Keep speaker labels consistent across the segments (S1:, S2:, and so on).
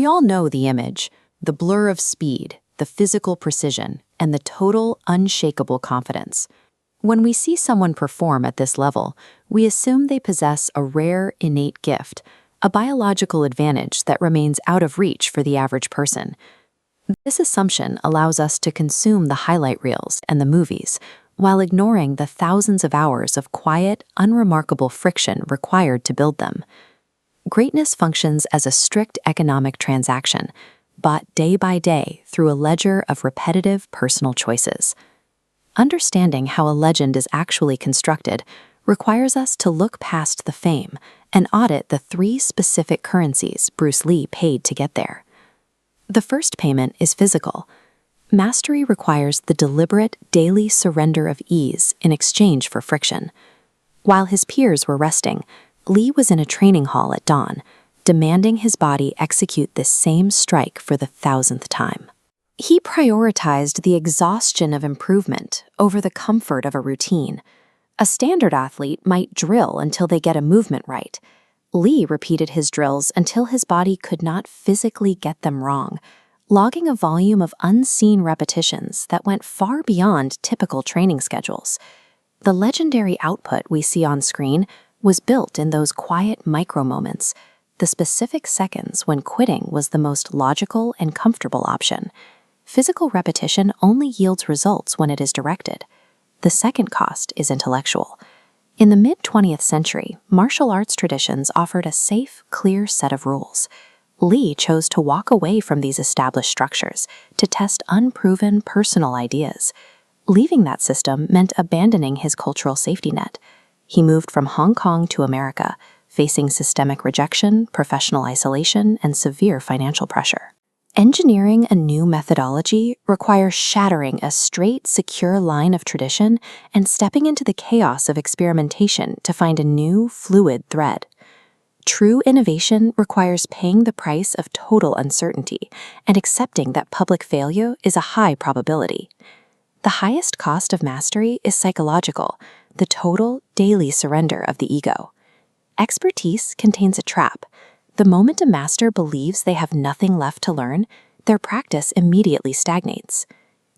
S1: We all know the image, the blur of speed, the physical precision, and the total, unshakable confidence. When we see someone perform at this level, we assume they possess a rare, innate gift, a biological advantage that remains out of reach for the average person. This assumption allows us to consume the highlight reels and the movies, while ignoring the thousands of hours of quiet, unremarkable friction required to build them. Greatness functions as a strict economic transaction, bought day by day through a ledger of repetitive personal choices. Understanding how a legend is actually constructed requires us to look past the fame and audit the 3 specific currencies Bruce Lee paid to get there. The first payment is physical. Mastery requires the deliberate, daily surrender of ease in exchange for friction. While his peers were resting, Lee was in a training hall at dawn, demanding his body execute this same strike for the 1,000th time. He prioritized the exhaustion of improvement over the comfort of a routine. A standard athlete might drill until they get a movement right. Lee repeated his drills until his body could not physically get them wrong, logging a volume of unseen repetitions that went far beyond typical training schedules. The legendary output we see on screen was built in those quiet micro-moments, the specific seconds when quitting was the most logical and comfortable option. Physical repetition only yields results when it is directed. The second cost is intellectual. In the mid-20th century, martial arts traditions offered a safe, clear set of rules. Lee chose to walk away from these established structures to test unproven personal ideas. Leaving that system meant abandoning his cultural safety net. He moved from Hong Kong to America, facing systemic rejection, professional isolation, and severe financial pressure. Engineering a new methodology requires shattering a straight, secure line of tradition and stepping into the chaos of experimentation to find a new, fluid thread. True innovation requires paying the price of total uncertainty and accepting that public failure is a high probability. The highest cost of mastery is psychological, the total, daily surrender of the ego. Expertise contains a trap. The moment a master believes they have nothing left to learn, their practice immediately stagnates.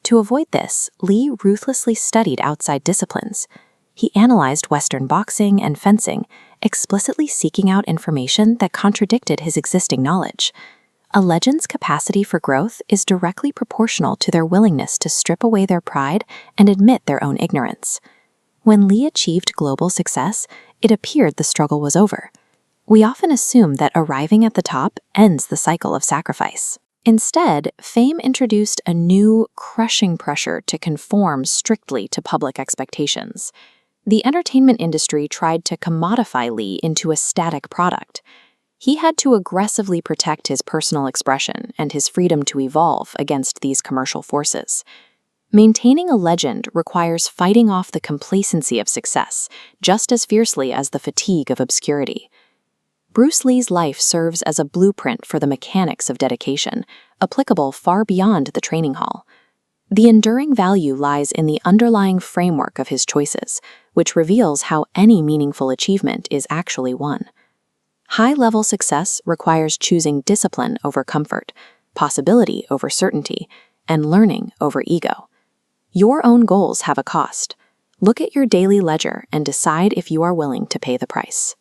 S1: To avoid this, Lee ruthlessly studied outside disciplines. He analyzed Western boxing and fencing, explicitly seeking out information that contradicted his existing knowledge. A legend's capacity for growth is directly proportional to their willingness to strip away their pride and admit their own ignorance. When Lee achieved global success, it appeared the struggle was over. We often assume that arriving at the top ends the cycle of sacrifice. Instead, fame introduced a new, crushing pressure to conform strictly to public expectations. The entertainment industry tried to commodify Lee into a static product. He had to aggressively protect his personal expression and his freedom to evolve against these commercial forces. Maintaining a legend requires fighting off the complacency of success just as fiercely as the fatigue of obscurity. Bruce Lee's life serves as a blueprint for the mechanics of dedication, applicable far beyond the training hall. The enduring value lies in the underlying framework of his choices, which reveals how any meaningful achievement is actually won. High-level success requires choosing discipline over comfort, possibility over certainty, and learning over ego. Your own goals have a cost. Look at your daily ledger and decide if you are willing to pay the price.